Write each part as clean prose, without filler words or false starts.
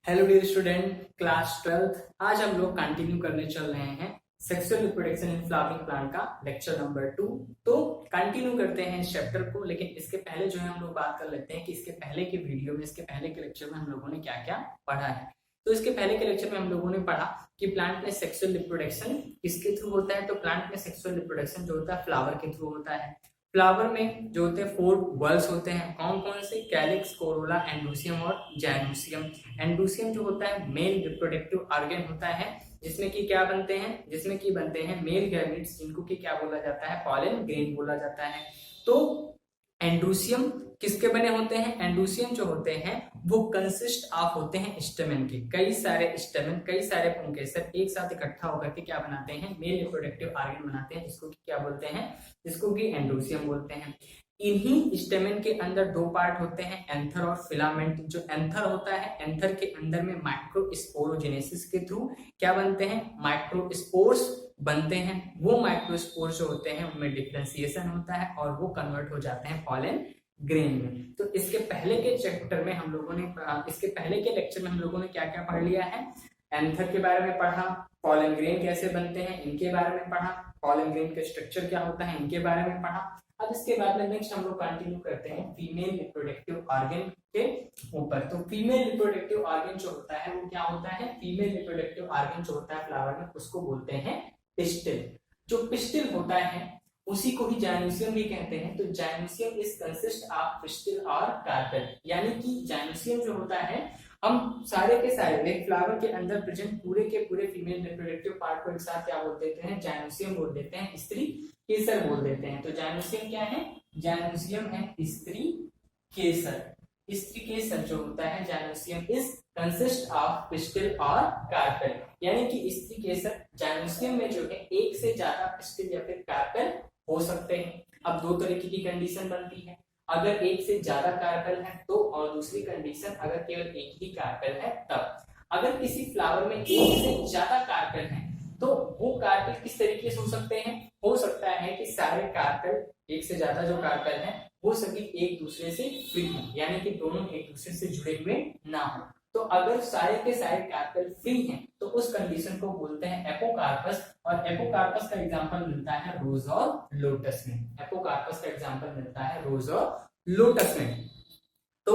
Hello dear student, class 12th। आज हम लोग कंटिन्यू करने चल रहे हैं sexual reproduction in flowering plant का लेक्चर नंबर 2। तो कंटिन्यू करते हैं इस चैप्टर को, लेकिन इसके पहले जो है हम लोग बात कर लेते हैं कि इसके पहले के वीडियो में, इसके पहले के लेक्चर में हम लोगों ने क्या क्या पढ़ा है। तो इसके पहले के लेक्चर में हम लोगों ने पढ़ा कि प्लांट में सेक्सुअल रिप्रोडक्शन किसके थ्रू होता है। तो प्लांट में सेक्सुअल रिप्रोडक्शन जो होता है फ्लावर के थ्रू होता है। फ्लावर में जो होते हैं 4 बल्ब्स होते हैं। कौन कौन से? कैलिक्स, कोरोला, एंडोसियम और जाइनोसियम। एंडोसियम जो होता है मेल रिप्रोडक्टिव ऑर्गन होता है, जिसमें कि क्या बनते हैं, जिसमें कि बनते हैं मेल गैमेट्स, जिनको कि क्या बोला जाता है, पॉलन ग्रेन बोला जाता है। तो एंडोसियम किसके बने होते हैं? एंडोसियम जो होते हैं वो कंसिस्ट ऑफ होते हैं स्टेमेन के। कई सारे स्टेमेन, कई सारे पुंकेसर एक साथ इकट्ठा होकर के क्या बनाते हैं? मेल रिप्रोडक्टिव ऑर्गन बनाते हैं, जिसको कि क्या बोलते हैं? जिसको कि एंडोसियम बोलते हैं। इन्हीं स्टेमेन के अंदर दो पार्ट होते हैं, एंथर और फिलामेंट। जो एंथर होता है, एंथर के अंदर में माइक्रोस्पोरोजेनेसिस के थ्रू क्या बनते हैं? माइक्रोस्पोर्स बनते हैं। वो माइक्रोस्पोर्स जो होते हैं उनमें डिफरेंशिएशन होता है और वो कन्वर्ट हो जाते हैं पॉलन ग्रेन में। तो इसके पहले के चैप्टर में हम लोगों ने, इसके पहले के लेक्चर में हम लोगों ने क्या क्या पढ़ लिया है? एंथर के बारे में पढ़ा, पॉलन ग्रेन कैसे बनते हैं इनके बारे में पढ़ा, पॉलन ग्रेन का स्ट्रक्चर क्या होता है इनके बारे में पढ़ा। अब इसके बाद में नेक्स्ट हम लोग कंटिन्यू करते हैं फीमेल रिप्रोडक्टिव ऑर्गन के ऊपर। तो फीमेल रिप्रोडक्टिव ऑर्गन जो होता है वो क्या होता है? फीमेल रिप्रोडक्टिव ऑर्गन जो होता है फ्लावर में, उसको बोलते हैं पिस्टिल। जो पिस्टिल होता है उसी को ही जाइनोसियम भी कहते हैं। तो जाइनोसियम इज कंसिस्ट ऑफ पिस्टिल और कार्पेल, यानी कि जाइनोसियम जो होता है, हम सारे के सारे एक फ्लावर के अंदर प्रेजेंट पूरे के पूरे फीमेल रिप्रोडक्टिव पार्ट को एक साथ क्या बोल देते हैं? जाइनोसियम बोल देते हैं, स्त्री केसर बोल देते हैं। तो जाइनोसियम क्या है? जाइनोसियम है स्त्री केसर। स्त्री केसर जो होता है जाइनोसियम इज कंसिस्ट ऑफ पिस्टिल और कार्पेल, यानी कि स्त्री केसर जाइनोसियम में जो है एक से ज्यादा पिस्टिल या फिर कार्पेल हो सकते हैं। अब दो तरीके की कंडीशन बनती है, अगर एक से ज्यादा कार्पेल है तो, और दूसरी कंडीशन अगर केवल एक ही कार्पेल है तब। अगर किसी फ्लावर में एक से ज्यादा कार्पेल है तो वो कार्पेल किस तरीके से हो सकते हैं? हो सकता है कि सारे कार्पेल, एक से ज्यादा जो कार्पेल है वो सभी एक दूसरे से फ्री हो, यानी कि दोनों एक दूसरे से जुड़े हुए ना हो। तो अगर सारे के सारे कार्पेल फ्री हैं तो उस कंडीशन को बोलते हैं एपोकार्पस। और एपोकार्पस का एग्जांपल मिलता है रोज और लोटस में। एपोकार्पस का एग्जांपल मिलता है रोज और लोटस में। तो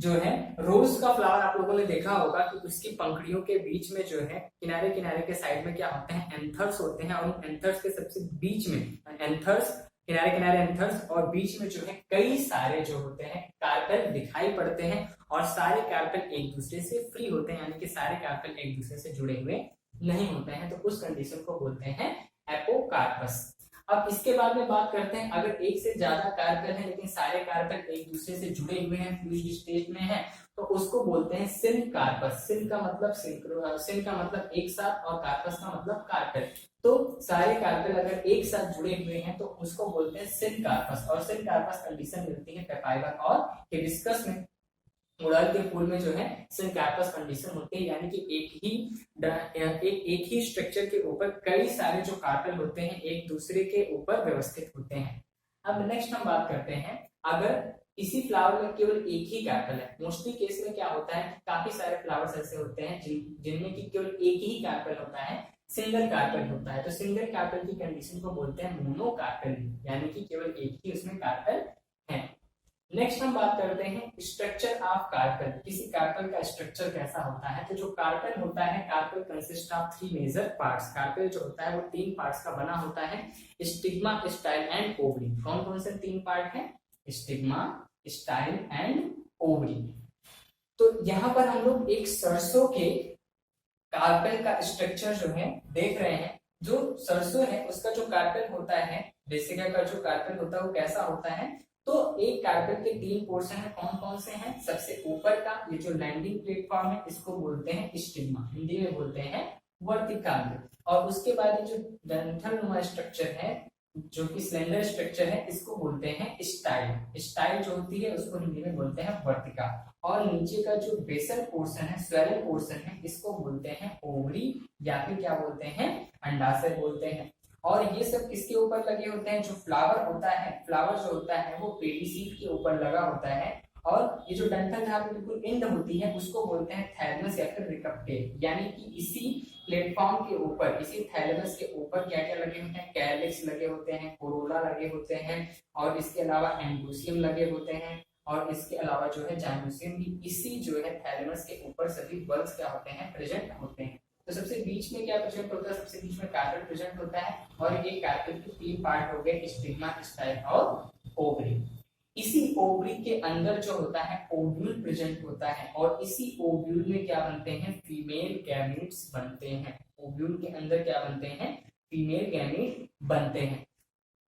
जो है रोज का फ्लावर आप लोगों ने देखा होगा कि उसकी पंखुड़ियों के बीच में जो है किनारे किनारे के साइड में क्या होते हैं? एंथर्स होते हैं। और उन एंथर्स के सबसे बीच में एंथर्स, किनारे किनारे एंथर्स, और बीच में जो है कई सारे जो होते हैं कार्पेल दिखाई पड़ते हैं। और सारे कार्पेल एक दूसरे से फ्री होते हैं, यानी कि सारे कार्पेल एक दूसरे से जुड़े हुए नहीं होते हैं। तो उस कंडीशन को बोलते हैं एपोकार्पस। अब इसके बाद में बात करते हैं, अगर एक से ज्यादा कार्पेल है लेकिन सारे कार्पेल एक दूसरे से जुड़े हुए हैं, फ्यूज्ड स्टेट में है, तो उसको बोलते हैं सिनकार्पस। सिन का मतलब सिन का मतलब एक साथ, और कार्पस का मतलब कार्पेल। तो सारे कार्पेल अगर एक साथ जुड़े हुए हैं तो उसको बोलते हैं सिनकार्पस। और सिनकार्पस कंडीशन मिलती है पेपाइवर और हिबिस्कस में। गुड़हल के फूल में जो है सिनकार्पस कंडीशन होती है, यानी कि एक ही स्ट्रक्चर के ऊपर कई सारे जो कार्पेल होते हैं एक दूसरे के ऊपर व्यवस्थित होते हैं। अब नेक्स्ट हम बात करते हैं, अगर किसी फ्लावर में केवल एक ही कार्पेल है। मोस्टली केस में क्या होता है, काफी सारे फ्लावर्स ऐसे होते हैं जिनमें कि केवल एक ही कार्पेल होता है, सिंगल कार्पेल होता है। तो सिंगल कार्पेल की कंडीशन को बोलते हैं मोनोकार्पेल, यानी कि केवल एक ही उसमें कार्पेल है। नेक्स्ट हम बात करते हैं स्ट्रक्चर ऑफ कार्पेल। किसी कार्पेल का स्ट्रक्चर कैसा होता है? तो जो कार्पेल होता है, carpel consist of 3 major parts. Carpel जो होता है वो 3 पार्ट्स का बना होता है, स्टिग्मा, स्टाइल एंड ओवरी। कौन कौन से 3 पार्ट हैं? Stigma, style and ovary. तो यहाँ पर हम लोग एक सरसों के कार्पेल का स्ट्रक्चर जो है देख रहे हैं। जो सरसों है उसका जो कार्पेल होता है, बेसिका का जो कार्पेल होता है वो कैसा होता है? तो एक कार्पेल के 3 पोर्शन है। कौन कौन से हैं? सबसे ऊपर का ये जो लैंडिंग प्लेटफॉर्म है इसको बोलते हैं स्टिग्मा, हिंदी में बोलते हैं वर्तिकाग्र। और उसके बाद ये जो डंठल स्ट्रक्चर है, जो कि स्लेंडर स्ट्रक्चर है, इसको बोलते हैं स्टाइल। स्टाइल जो होती है उसको हिंदी में बोलते हैं वर्तिका। और नीचे का जो बेसल पोर्शन है, स्वेरल पोर्शन है, इसको बोलते हैं ओवरी, या फिर क्या बोलते हैं? अंडाशय बोलते हैं। और ये सब किसके ऊपर लगे होते हैं? जो फ्लावर होता है, फ्लावर जो होता है वो पेडी सीड के ऊपर लगा होता है। और ये जो डंठल जहाँ पे बिल्कुल एंड होती है उसको बोलते हैं थैलेमस या फिर रिकप्टेल, यानी कि इसी प्लेटफॉर्म के ऊपर, इसी थैलेमस के ऊपर क्या क्या लगे होते हैं, कैलिक्स लगे होते हैं, कोरोला लगे होते हैं, और इसके अलावा एंडोसियम लगे होते हैं, और इसके अलावा जो है जाइनोसियम भी इसी जो है थैलेमस के ऊपर सभी बल्ब्स क्या होते हैं, प्रेजेंट होते हैं। तो सबसे बीच में क्या प्रेजेंट होता है, सबसे बीच में कार्पेल प्रेजेंट होता है, और ये कार्पेल के तीन पार्ट हो गए, स्टिग्मा, स्टाइल और ओवरी। इसी ओवरी के अंदर जो होता है ओव्यूल प्रेजेंट होता है, और इसी ओव्यूल में क्या बनते हैं, फीमेल गैमीट्स बनते हैं। ओव्यूल के अंदर क्या बनते हैं, फीमेल गैमीट बनते हैं।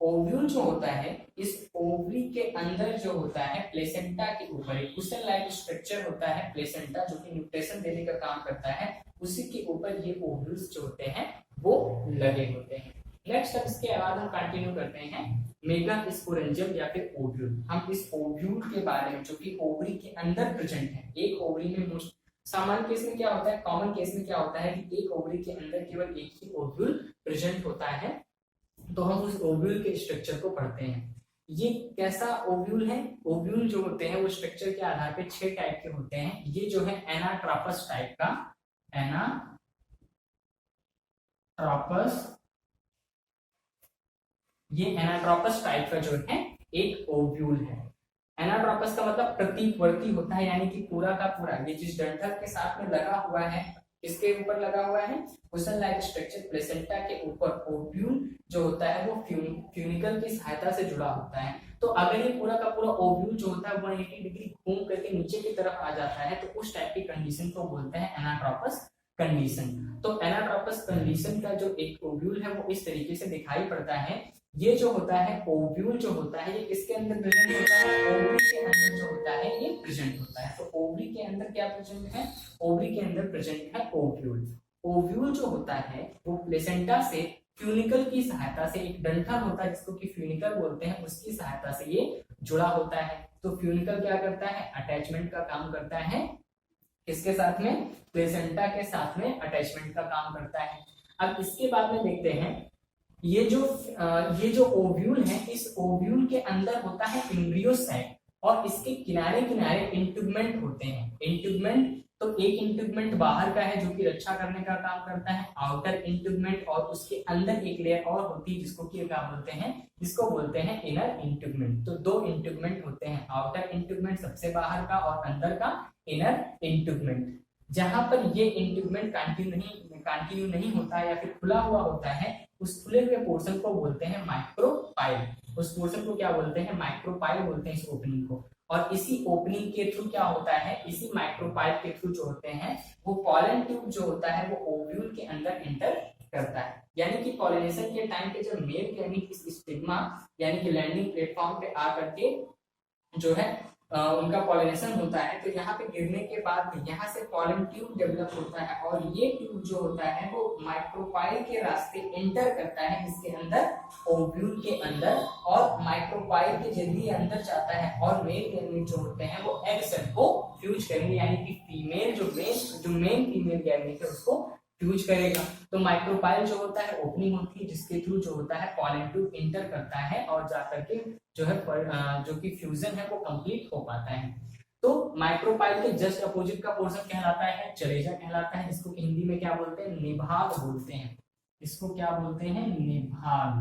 ओव्यूल जो होता है, इस ओवरी के अंदर जो होता है प्लेसेंटा के ऊपर एक कुशन लाइक स्ट्रक्चर होता है, प्लेसेंटा, जो कि न्यूट्रिशन देने का काम करता है, उसी के ऊपर ये ओव्यूल्स जो होते हैं वो लगे होते हैं। नेक्स्ट अब इसके बाद हम कंटिन्यू करते हैं मेगा स्पोरेंजियम या फिर ओव्यूल। हम इस ओव्यूल के बारे में, जो कि ओवरी के अंदर प्रेजेंट है, एक ओवरी में मोस्ट सामान्य केस में क्या होता है, कॉमन केस में क्या होता है कि एक ओवरी के अंदर केवल एक ही ओव्यूल प्रेजेंट होता है, तो हम उस ओव्यूल के स्ट्रक्चर को पढ़ते हैं। ये कैसा ओव्यूल है, ओव्यूल जो होते हैं वो स्ट्रक्चर के आधार पे 6 टाइप के होते हैं। ये जो है एनाट्रापस टाइप का, एनाट्रापस, ये एनाट्रोपस टाइप का जो है एक ओव्यूल है। एनाट्रोपस का मतलब प्रतीकवर्ती होता है, यानी कि पूरा का पूरा ये जिस डंठल के साथ में लगा हुआ है, इसके ऊपर लगा हुआ है कुशन लाइक स्ट्रक्चर, प्लेसेंटा के ऊपर ओव्यूल जो होता है वो फ्यूनिकल की सहायता से जुड़ा होता है। तो अगर ये पूरा का पूरा ओव्यूल जो होता है 180 डिग्री घूम करके नीचे की तरफ आ जाता है, तो उस टाइप की कंडीशन को बोलते हैं एनाट्रोपस कंडीशन। तो एनाट्रोपस कंडीशन का जो एक ओव्यूल है वो इस तरीके से दिखाई पड़ता है। ये जो होता है ओव्यूल जो होता है ये किसके अंदर प्रेजेंट होता है, ओवरी के अंदर जो होता है ये प्रेजेंट होता है। तो ओवरी के अंदर क्या प्रेजेंट है, ओवरी के अंदर प्रेजेंट है ओव्यूल। ओव्यूल जो होता है वो प्लेसेंटा से फ्यूनिकल की सहायता से, एक डंठल होता है जिसको कि फ्यूनिकल बोलते हैं, उसकी सहायता से ये जुड़ा होता है। तो फ्यूनिकल क्या करता है, अटैचमेंट का काम करता है, किसके साथ में, प्लेसेंटा के साथ में अटैचमेंट का काम करता है। अब इसके बाद में देखते हैं ये जो ओव्यूल है, इस ओव्यूल के अंदर होता है एम्ब्रियो सैक, और इसके किनारे किनारे इंटुगमेंट होते हैं। इंटुगमेंट, तो एक इंटुगमेंट बाहर का है जो कि रक्षा करने का काम करता है, आउटर इंटुगमेंट, और उसके अंदर एक लेयर और होती है जिसको कि क्या बोलते हैं, जिसको बोलते हैं इनर इंटुगमेंट। तो 2 इंटुगमेंट होते हैं, आउटर इंटुगमेंट सबसे बाहर का और अंदर का इनर इंटुगमेंट। जहां पर ये इंटुगमेंट कंटिन्यू नहीं होता है या फिर खुला हुआ होता है, उस खुले हुए पोर्शन को बोलते हैं माइक्रोपाइल। उस पोर्शन को क्या बोलते हैं, माइक्रोपाइल बोलते हैं इस ओपनिंग को। और इसी ओपनिंग के थ्रू क्या होता है, इसी माइक्रोपाइल के थ्रू जो होते हैं वो पॉलन ट्यूब जो होता है वो ओव्यूल के अंदर एंटर करता है। यानी कि पॉलिनेशन के टाइम पे जब मेल गैमीट इस स्टिग्मा यानी कि लैंडिंग प्लेटफॉर्म पे आकर के जो है उनका पॉलिनेशन होता है, तो यहाँ पे गिरने के बाद यहाँ से पॉलन ट्यूब डेवलप होता है, और ये ट्यूब जो होता है वो माइक्रोपाइल के रास्ते एंटर करता है इसके अंदर, ओव्यूल के अंदर, और माइक्रोपाइल के जरिए अंदर जाता है, और मेल गैमीट जो होते हैं वो एग सेल को फ्यूज करेंगे, यानी कि फीमेल जो मेन फीमेल गैमीट है उसको फ्यूज करेगा। तो माइक्रोपाइल जो होता है ओपनिंग होती है जिसके थ्रू जो होता है पॉलन ट्यूब इंटर करता है, और जाकर के जो है जो कि फ्यूजन है वो कंप्लीट हो पाता है। तो माइक्रोपाइल के जस्ट अपोजिट का पोर्शन कहलाता है चलेजा कहलाता है, इसको हिंदी में क्या बोलते हैं, निभाग बोलते हैं। इसको क्या बोलते हैं, निभाग।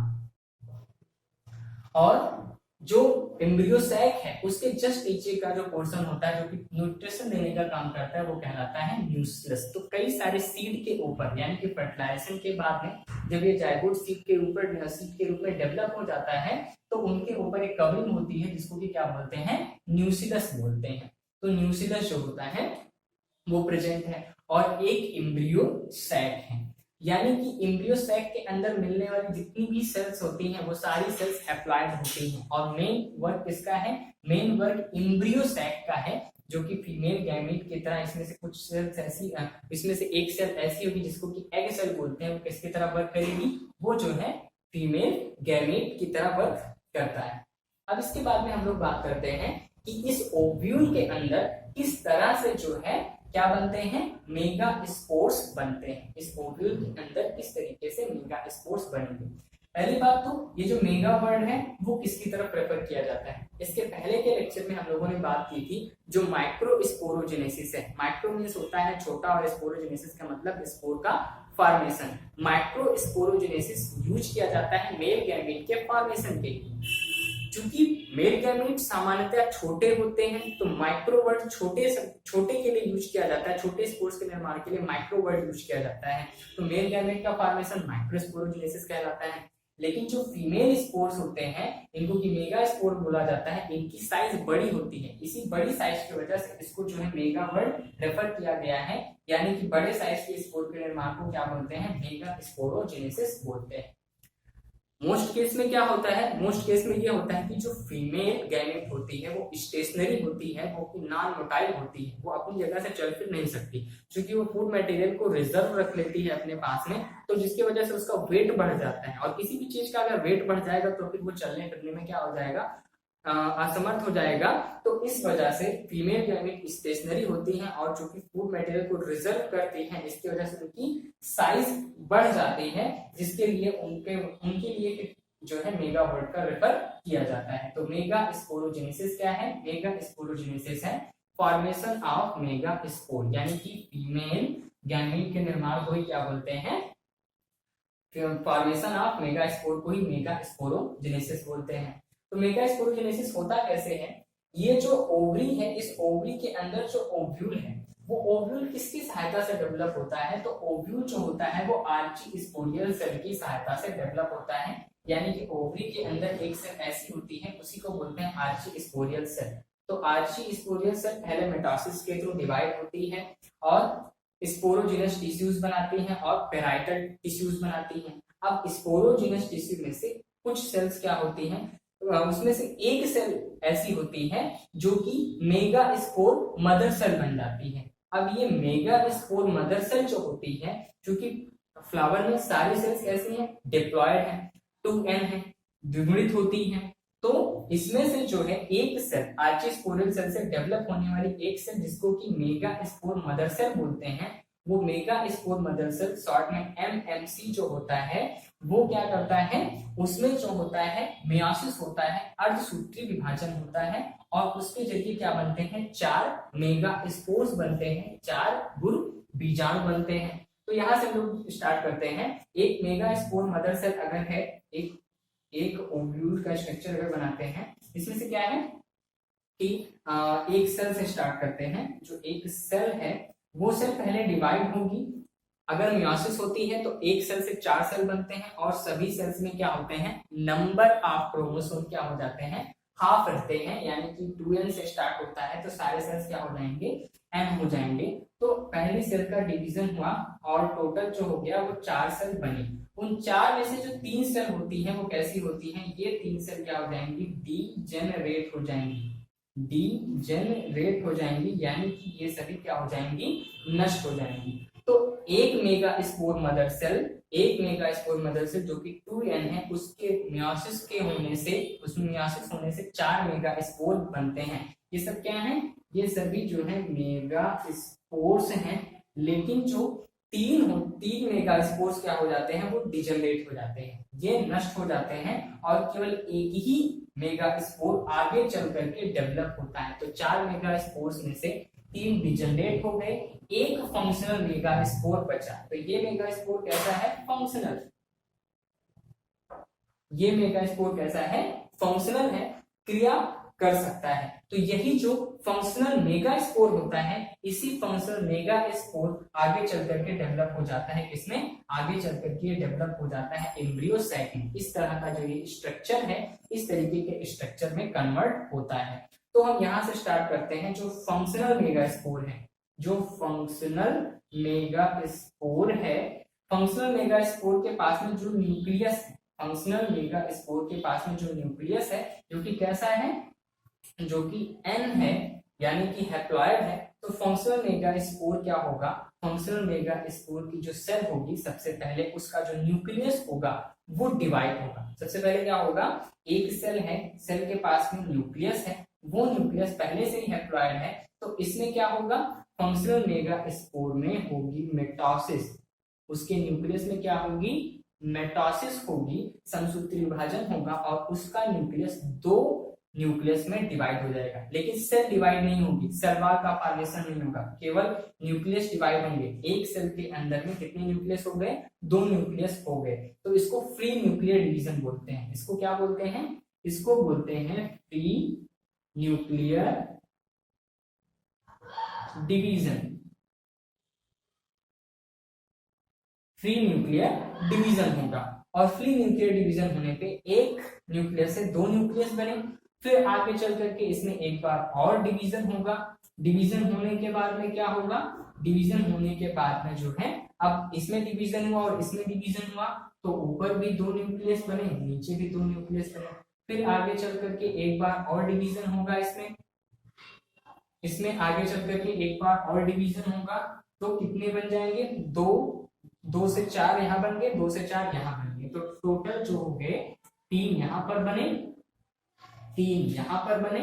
और जो एम्ब्रियो सैक है उसके जस्ट नीचे का जो पोर्शन होता है जो कि न्यूट्रिशन देने का काम करता है वो कहलाता है न्यूक्लियस। तो कई सारे सीड के ऊपर यानी कि फर्टिलाइजेशन के बाद में जब ये जायगोट सीड के ऊपर सीड के रूप में डेवलप हो जाता है तो उनके ऊपर एक कवरिंग होती है जिसको कि क्या बोलते हैं, न्यूक्लियस बोलते हैं। तो न्यूक्लियस जो होता है वो प्रेजेंट है, और एक एम्ब्रियो सैक है, यानी कि एम्ब्रियो सैक के अंदर मिलने वाली जितनी भी सेल्स होती हैं वो सारी सेल्स हैप्लॉइड होती हैं। और मेन वर्क किसका है, मेन वर्क एम्ब्रियो सैक का है, जो कि फीमेल गैमीट की तरह इसमें से कुछ सेल्स ऐसी, इसमें से एक सेल ऐसी होगी जिसको कि एग सेल बोलते हैं, वो किसकी तरह वर्क करेगी, वो जो है फीमेल गैमीट की तरह वर्क करता है। अब इसके बाद में हम लोग बात करते हैं कि इस ओव्यूल के अंदर किस तरह से जो है क्या बनते हैं, मेगा स्पोर्स बनते हैं। इस ओव्यूल के अंदर किस तरीके से मेगा स्पोर्स बनेंगे। पहली बात तो ये जो मेगा वर्ड है वो किसकी तरफ रेफर किया जाता है। इसके पहले के लेक्चर में हम लोगों ने बात की थी जो माइक्रोस्पोरोजेनेसिस है। माइक्रो मीन्स होता है छोटा और स्पोरोजेनेसिस का मतलब स्पोर का फॉर्मेशन। माइक्रोस्पोरोजेनेसिस यूज किया जाता है मेल गैमेट के फॉर्मेशन के लिए। चूंकि मेल गैमेट सामान्यतः छोटे होते हैं तो माइक्रो वर्ड छोटे के लिए यूज किया जाता है, छोटे स्पोर्स के निर्माण के लिए माइक्रो वर्ड यूज किया जाता है। तो मेल गैमेट का फॉर्मेशन माइक्रोस्पोरोजेनेसिस कहलाता है। लेकिन जो फीमेल स्पोर्स होते हैं इनको की मेगा स्पोर बोला जाता है। इनकी साइज बड़ी होती है, इसी बड़ी साइज की वजह से इसको जो है मेगा वर्ड रेफर किया गया है, यानी कि बड़े साइज के स्पोर के निर्माण को क्या बोलते हैं, मेगा स्पोरोजेनेसिस बोलते हैं। मोस्ट केस में क्या होता है, मोस्ट केस में ये होता है कि जो फीमेल गैमेट होती है वो स्टेशनरी होती है, वो नॉन मोटाइल होती है, वो अपनी जगह से चल फिर नहीं सकती क्योंकि वो फूड मटेरियल को रिजर्व रख लेती है अपने पास में, तो जिसकी वजह से उसका वेट बढ़ जाता है। और किसी भी चीज का अगर वेट बढ़ जाएगा तो फिर वो चलने फिरने में क्या हो जाएगा, असमर्थ हो जाएगा। तो इस वजह से फीमेल गैमेट स्टेशनरी होती हैं और चूंकि फूड मटेरियल को रिजर्व करती हैं इसकी वजह से उनकी साइज बढ़ जाती है, जिसके लिए उनके लिए जो है मेगा वर्ड का रेफर किया जाता है। तो मेगा स्पोरोजेनेसिस क्या है, मेगा स्पोरोजेनेसिस है फॉर्मेशन ऑफ मेगा स्पोर, यानी कि फीमेल गैमेट के निर्माण को ही क्या बोलते हैं, फॉर्मेशन ऑफ मेगा स्पोर को ही मेगा स्पोरोजेनेसिस बोलते हैं। तो मेगा स्पोरोजेनेसिस होता कैसे है, ये जो ओवरी है इस ओवरी के अंदर जो ओव्यूल है वो ओव्यूल किसकी सहायता से डेवलप होता है, तो ओव्यूल जो होता है वो आर्ची स्पोरियल सेल की सहायता से डेवलप होता है। यानी कि ओवरी के अंदर एक सेल ऐसी होती है उसी को बोलते हैं आर्ची स्पोरियल सेल। तो आर्ची स्पोरियल सेल पहले मेटासिस के थ्रू डिवाइड होती है और स्पोरोजिनस टिश्यूज बनाती हैं और पेराइटल टिश्यूज बनाती हैं। अब स्पोरोजिनस टिश्यू में से कुछ सेल्स क्या होती हैं, उसमें से एक सेल ऐसी होती है जो कि मेगा स्पोर मदर सेल बन जाती है। अब ये मेगा स्पोर मदर सेल जो होती है, क्योंकि फ्लावर में सारी सेल्स कैसी हैं, डिप्लॉयड है, 2n है, द्विगुणित होती हैं। तो इसमें से जो है एक सेल आर्चिस्पोरियल सेल से डेवलप होने वाली एक सेल जिसको कि मेगा स्पोर मदर सेल बोलते हैं, वो mega spore mother cell short में MMC जो होता है वो क्या करता है, उसमें जो होता है मियोसिस होता है, अर्धसूत्री विभाजन होता है और उसके जरिए क्या बनते हैं, 4 मेगा स्पोर्स बनते हैं, 4 गुरु बीजाणु बनते हैं। तो यहाँ से हम लोग स्टार्ट करते हैं। एक मेगा स्पोर मदर सेल अगर है, एक ओव्यूल का स्ट्रक्चर अगर बनाते हैं, इसमें से क्या है कि एक सेल से स्टार्ट करते हैं। जो एक सेल है वो सेल पहले डिवाइड होगी, अगर मियोसिस होती है तो एक सेल से 4 सेल बनते हैं और सभी सेल्स में क्या होते हैं, नंबर ऑफ क्रोमोसोम क्या हो जाते हैं, हाफ रहते हैं, यानी कि 2n से स्टार्ट होता है तो सारे सेल्स क्या हो जाएंगे, m हो जाएंगे। तो पहली सेल का डिवीजन हुआ और टोटल जो हो गया वो 4 सेल बनी। उन 4 में से जो 3 सेल होती है वो कैसी होती है, ये 3 सेल क्या हो जाएंगी, डीजेनरेट हो जाएंगी, डीजेनरेट हो जाएंगी, यानी कि ये सभी क्या हो जाएंगी, नष्ट हो जाएंगी। तो एक मेगा स्पोर मदर सेल जो कि 2n है उसके मियोसिस के होने से, उसमें मियोसिस होने से 4 मेगा स्पोर बनते हैं। ये सब क्या है, ये सभी जो है मेगा स्पोर्स हैं। लेकिन जो 3 मेगा स्पोर्स क्या हो जाते हैं, वो डिजनरेट हो जाते हैं, ये नष्ट हो जाते हैं और केवल एक ही मेगा स्पोर आगे चल करके डेवलप होता है। तो 4 मेगा स्पोर्स में से 3 डिजनरेट हो गए, एक फंक्शनल मेगा स्पोर बचा। तो ये मेगा स्पोर कैसा है, फंक्शनल, ये मेगा स्पोर कैसा है, फंक्शनल है, क्रिया कर सकता है। तो यही जो फंक्शनल मेगा स्पोर होता है, इसी फंक्शनल मेगा स्पोर आगे चल करके डेवलप हो जाता है, इसमें आगे चल करके डेवलप हो जाता है एम्ब्रियो साइट में। इस तरह का जो ये स्ट्रक्चर है, इस तरीके के स्ट्रक्चर में कन्वर्ट होता है। तो हम यहां से स्टार्ट करते हैं। जो फंक्शनल मेगा स्पोर है, जो फंक्शनल मेगा स्पोर है, फंक्शनल मेगा स्पोर के पास में जो न्यूक्लियस है, फंक्शनल मेगा स्पोर के पास में जो न्यूक्लियस है जो कि कैसा है, जो कि n है, यानी कि हैप्लॉइड है। तो फंक्शनल मेगा स्पोर क्या होगा, फंक्शनल मेगा स्पोर की जो सेल होगी सबसे पहले उसका जो न्यूक्लियस होगा वो डिवाइड होगा। सबसे पहले क्या होगा, एक सेल है, सेल के पास में न्यूक्लियस है, वो न्यूक्लियस पहले से ही हैप्लॉइड है, तो इसमें क्या होगा, फंक्शनल मेगा स्पोर में होगी मिटोसिस, उसके न्यूक्लियस में क्या होगी, मेटोसिस होगी, समसूत्री विभाजन होगा और उसका न्यूक्लियस दो न्यूक्लियस में डिवाइड हो जाएगा, लेकिन सेल डिवाइड नहीं होगी, सेल वॉल का फॉर्मेशन नहीं होगा, केवल न्यूक्लियस डिवाइड होंगे। एक सेल के अंदर में कितने न्यूक्लियस हो गए? दो न्यूक्लियस हो गए। तो इसको फ्री न्यूक्लियर डिवीजन बोलते हैं। इसको क्या बोलते हैं? इसको बोलते हैं free nuclear division. Free nuclear division होगा और फ्री न्यूक्लियर डिवीजन होने पे एक न्यूक्लियस से दो न्यूक्लियस बने, फिर आगे चल करके इसमें एक बार और डिवीजन होगा। डिवीजन होने के बाद में क्या होगा? डिवीजन होने के बाद में जो है, अब इसमें डिवीजन हुआ और इसमें डिवीजन हुआ, तो ऊपर भी दो न्यूक्लियस बने, नीचे भी दो न्यूक्लियस बने, फिर आगे चल करके एक बार और डिवीजन होगा, इसमें आगे चल करके एक बार और डिवीजन होगा, तो कितने बन जाएंगे? दो से चार यहाँ बन गए, दो से चार यहाँ बन गए, तो टोटल जो हो गए तीन यहाँ पर बने, तीन यहाँ पर बने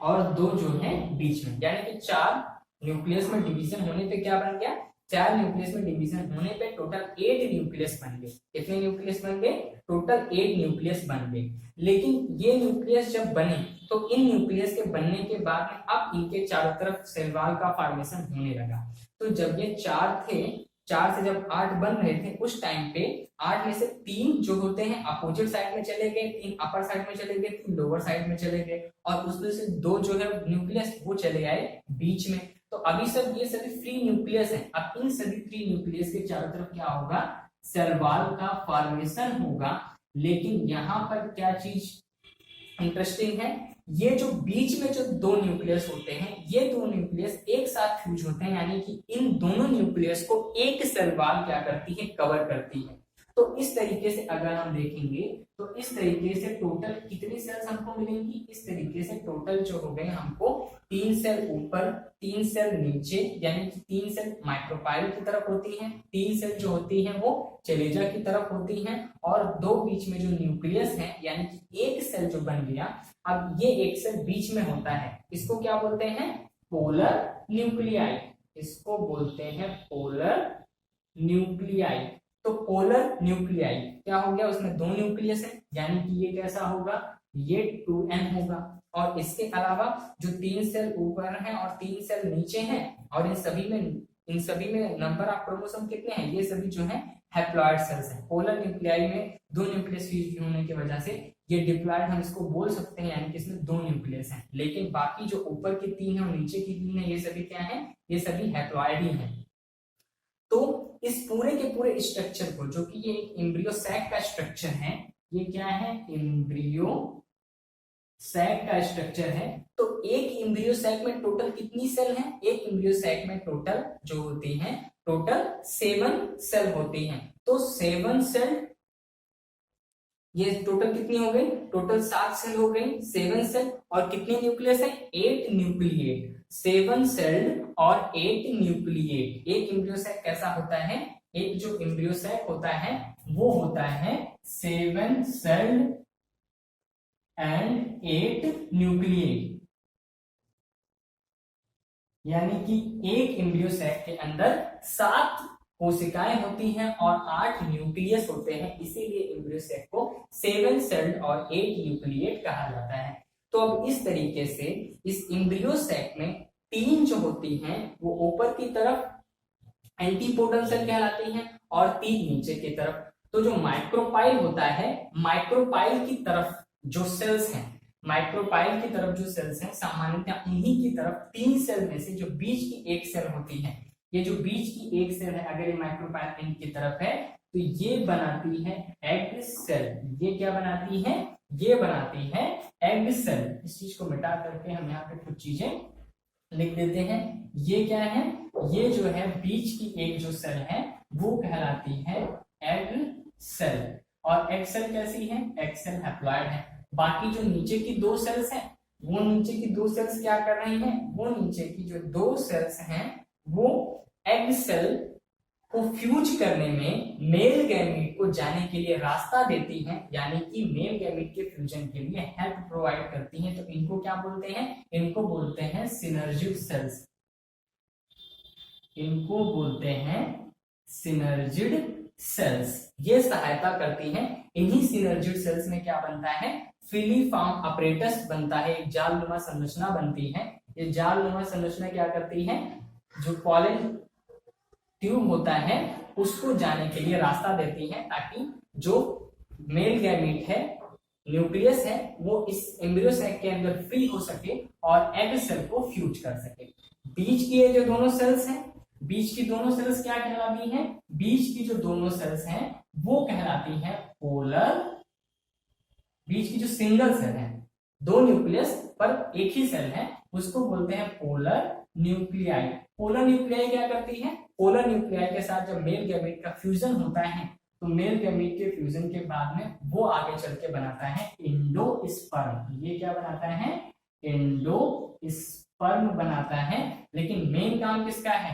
और दो जो है बीच में, यानी कि चार न्यूक्लियस में डिवीजन होने पे क्या बन गया? चार न्यूक्लियस में डिवीजन होने पे टोटल 8 न्यूक्लियस बन गए। कितने न्यूक्लियस बन गए? टोटल 8 न्यूक्लियस बन गए। लेकिन ये न्यूक्लियस जब बने तो इन न्यूक्लियस के बनने के बाद में अब इनके चारों तरफ सेल वॉल का फॉर्मेशन होने लगा। तो जब ये चार थे, चार से जब 8 बन रहे थे, उस टाइम पे 8 में से 3 जो होते हैं अपोजिट साइड में चले गए, 3 अपर साइड में चले गए, 3 लोअर साइड में चले गए और उसमें से 2 जो है न्यूक्लियस वो चले आए बीच में। तो अभी सब ये सभी फ्री न्यूक्लियस है। अब इन सभी फ्री न्यूक्लियस के चारों तरफ क्या होगा? सेल वॉल का फॉर्मेशन होगा। लेकिन यहाँ पर क्या चीज इंटरेस्टिंग है, ये जो बीच में जो दो न्यूक्लियस होते हैं, ये दो न्यूक्लियस एक साथ फ्यूज होते हैं, यानी कि इन दोनों न्यूक्लियस को एक सेल वॉल क्या करती है? कवर करती है। तो इस तरीके से अगर हम देखेंगे तो इस तरीके से टोटल कितनी सेल्स हमको मिलेंगी? इस तरीके से टोटल जो हो गए हमको 3 सेल ऊपर, 3 सेल नीचे, यानी कि 3 सेल माइक्रोपाइल की तरफ होती हैं, 3 सेल जो होती हैं वो चलेजा की तरफ होती हैं और दो बीच में जो न्यूक्लियस है, यानी कि एक सेल जो बन गया, अब ये एक सेल बीच में होता है, इसको क्या बोलते हैं? Polar nuclei. इसको बोलते हैं पोलर न्यूक्लियाई। तो पोलर न्यूक्लियाई क्या हो गया? उसमें दो न्यूक्लियस है, यानी कि ये कैसा होगा? ये 2n होगा। और इसके अलावा जो 3 सेल ऊपर हैं और 3 सेल नीचे हैं और इन सभी में नंबर ऑफ क्रोमोसोम कितने हैं? ये सभी जो है हैप्लॉइड सेल्स हैं। पोलर न्यूक्लियाई में दो न्यूक्लियस फ्यूज होने की वजह से ये डिप्लॉइड हम इसको बोल सकते हैं, यानी कि इसमें दो न्यूक्लियस हैं। लेकिन बाकी जो ऊपर की 3 है और नीचे की 3 है, ये सभी क्या है? ये सभी हैप्लॉइड ही हैं। तो इस पूरे के पूरे स्ट्रक्चर को, जो कि ये एक एम्ब्रियो सैक का स्ट्रक्चर है, ये क्या है? एम्ब्रियो सैक का स्ट्रक्चर है। तो एक एम्ब्रियो सैक में टोटल कितनी सेल हैं? एक एम्ब्रियो सैक में टोटल जो होती हैं, टोटल 7 सेल होती हैं। तो 7 सेल, ये टोटल कितनी हो गई? टोटल 7 सेल हो गई, 7 सेल और कितने न्यूक्लियस है? 8 न्यूक्लिएट। 7 सेल और 8 न्यूक्लिएट। एक एम्ब्रियो सैक कैसा होता है? एक जो एम्ब्रियो सैक होता है वो होता है 7 सेल एंड 8 न्यूक्लिएट, यानी कि एक एम्ब्रियो सैक के अंदर 7 कोशिकाएं होती हैं और 8 न्यूक्लियस होते हैं, इसीलिए एम्ब्रियो सैक को 7 सेल्ड और 8 न्यूक्लिएट कहा जाता है। तो अब इस तरीके से इस एम्ब्रियो सैक में 3 जो होती हैं वो ऊपर की तरफ एंटीपोडल सेल कहलाती हैं और 3 नीचे की तरफ। तो जो माइक्रोपाइल होता है, माइक्रोपाइल की तरफ जो सेल्स हैं, माइक्रोपाइल की तरफ जो सेल्स हैं, सामान्यतः उन्हीं की तरफ 3 सेल में से जो बीच की एक सेल होती है, ये जो बीच की एक सेल है, अगर ये माइक्रोपाइल की तरफ है तो ये बनाती है एग सेल। ये क्या बनाती है? ये बनाती है एग सेल। इस चीज को मिटा करके हम यहाँ पे कुछ चीजें लिख देते हैं। ये क्या है? ये जो है बीच की एक जो सेल है वो कहलाती है एग सेल। और एग सेल कैसी है? एग सेल हैप्लॉइड है। बाकी जो नीचे की 2 सेल्स हैं, वो नीचे की 2 सेल्स क्या कर रही हैं? वो नीचे की जो 2 सेल्स हैं वो एग सेल को फ्यूज करने में मेल गैमीट को जाने के लिए रास्ता देती हैं, यानी कि मेल गैमीट के फ्यूजन के लिए हेल्प प्रोवाइड करती हैं। तो इनको क्या बोलते हैं? इनको बोलते हैं सिनर्जिड सेल्स। इनको बोलते हैं सिनर्जिड सेल्स ये सहायता करती हैं। इन्हीं सिनर्जिड सेल्स में क्या बनता है, फिलीफॉर्म अपरेटस बनता है, एक जालनुमा संरचना बनती है। ये जालनुमा संरचना क्या करती है, जो पॉलन ट्यूब होता है उसको जाने के लिए रास्ता देती है, ताकि जो मेल गैमीट है, न्यूक्लियस है, वो इस एम्ब्रियो सैक के अंदर फ्री हो सके और एग सेल को फ्यूज कर सके। बीच की ये जो दोनों सेल्स हैं, बीच की दोनों सेल्स क्या कहलाती हैं, बीच की जो दोनों सेल्स हैं वो कहलाती हैं पोलर। बीच की जो सिंगल सेल है, दो न्यूक्लियस पर एक ही सेल है, उसको बोलते हैं पोलर न्यूक्लियाई। पोलर न्यूक्लियाई क्या करती है, पोलर न्यूक्लियाई के साथ जब मेल गैमेट का फ्यूजन होता है तो मेल गैमेट के फ्यूजन के बाद में वो आगे चल के बनाता है एंडोस्पर्म। ये क्या बनाता है, एंडोस्पर्म बनाता है। लेकिन मेन काम किसका है,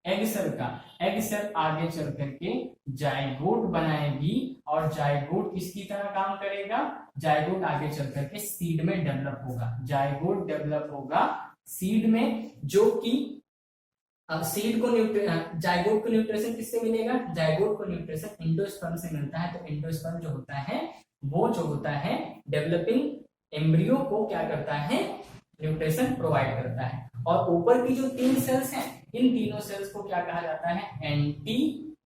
एग सेल का। एग सेल आगे चल करके जाइगोट बनाएगी और जाइगोट किसकी तरह काम करेगा, जाइगोट आगे चल करके सीड में डेवलप होगा। जाइगोट डेवलप होगा सीड में, जो कि अब सीड को जाइगोट को न्यूट्रिशन किससे मिलेगा, जाइगोट को न्यूट्रिशन एंडोस्पर्म से मिलता है। तो एंडोस्पर्म जो होता है वो जो होता है डेवलपिंग एम्ब्रियो को क्या करता है, न्यूट्रिशन प्रोवाइड करता है। और ऊपर की जो तीन सेल्स हैं, इन तीनों सेल्स को क्या कहा जाता है, एंटीपोडल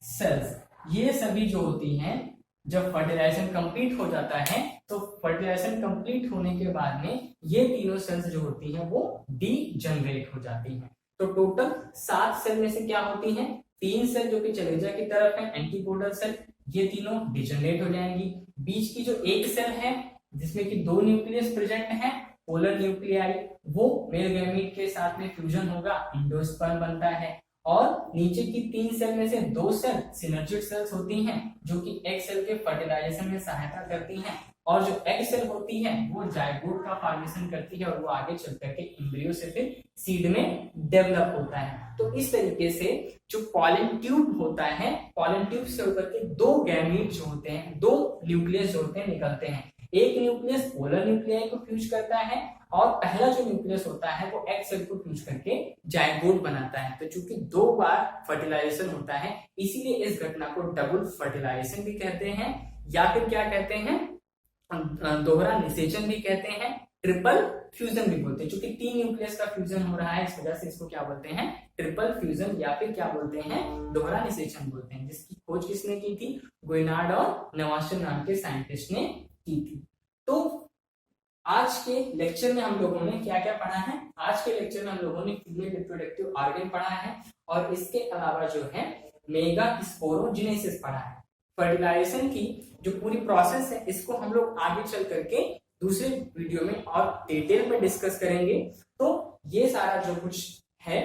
सेल्स। ये सभी जो होती हैं, जब फर्टिलाइजेशन कंप्लीट हो जाता है तो फर्टिलाइजेशन कंप्लीट होने के बाद में ये तीनों सेल्स जो होती हैं वो डीजनरेट हो जाती हैं। तो टोटल 7 सेल में से क्या होती हैं, 3 सेल जो कि चलेजा की तरफ है, एंटीपोडल सेल, ये तीनों डीजनरेट हो जाएंगी। बीच की जो एक सेल है जिसमें कि 2 न्यूक्लियस प्रेजेंट है, पोलर न्यूक्लियाई, वो मेल गैमीट के साथ में फ्यूजन होगा, एंडोस्पर्म बनता है। और नीचे की 3 सेल में से 2 सेल सिनर्जिड सेल्स होती हैं, जो कि एग सेल के फर्टिलाइजेशन में सहायता करती हैं। और जो एग सेल होती है वो जाइगोट का फॉर्मेशन करती है और वो आगे चल करके एम्ब्रियो से फिर सीड में डेवलप होता है। तो इस तरीके से जो पॉलन ट्यूब होता है, पॉलन ट्यूब से होकर के 2 गैमीट जो होते हैं, 2 न्यूक्लियस जो होते हैं निकलते हैं। एक न्यूक्लियस पोलर न्यूक्लियाई को फ्यूज करता है और पहला जो न्यूक्लियस होता है वो एग सेल को फ्यूज करके जाइगोट बनाता है। तो चूंकि 2 बार फर्टिलाइजेशन होता है, इसीलिए इस घटना को डबल फर्टिलाइजेशन भी कहते हैं, या फिर क्या कहते हैं, दोहरा निषेचन भी कहते हैं, ट्रिपल फ्यूजन भी बोलते हैं। क्योंकि 3 न्यूक्लियस का फ्यूजन हो रहा है, इस वजह से इसको क्या बोलते हैं, ट्रिपल फ्यूजन, या फिर क्या बोलते हैं, दोहरा निषेचन बोलते हैं। जिसकी खोज किसने की थी, गोइनार्ड और नवास्टन नाम के साइंटिस्ट ने की थी। तो आज के लेक्चर में हम लोगों ने क्या क्या पढ़ा है, आज के लेक्चर में हम लोगों ने फीमेल रिप्रोडक्टिव ऑर्गन पढ़ा है, और इसके अलावा जो है मेगा स्पोरोजेनेसिस पढ़ा है। फर्टिलाइजेशन की जो पूरी प्रोसेस है इसको हम लोग आगे चल करके दूसरे वीडियो में और डिटेल में डिस्कस करेंगे। तो ये सारा जो कुछ है,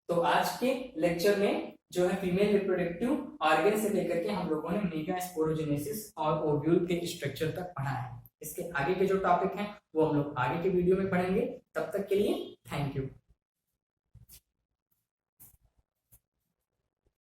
तो आज के लेक्चर में जो है फीमेल रिप्रोडक्टिव ऑर्गन से लेकर के हम लोगों ने मेगा स्पोरोजेनेसिस और ओव्यूल के स्ट्रक्चर तक पढ़ा है। इसके आगे के जो टॉपिक हैं वो हम लोग आगे के वीडियो में पढ़ेंगे। तब तक के लिए थैंक यू।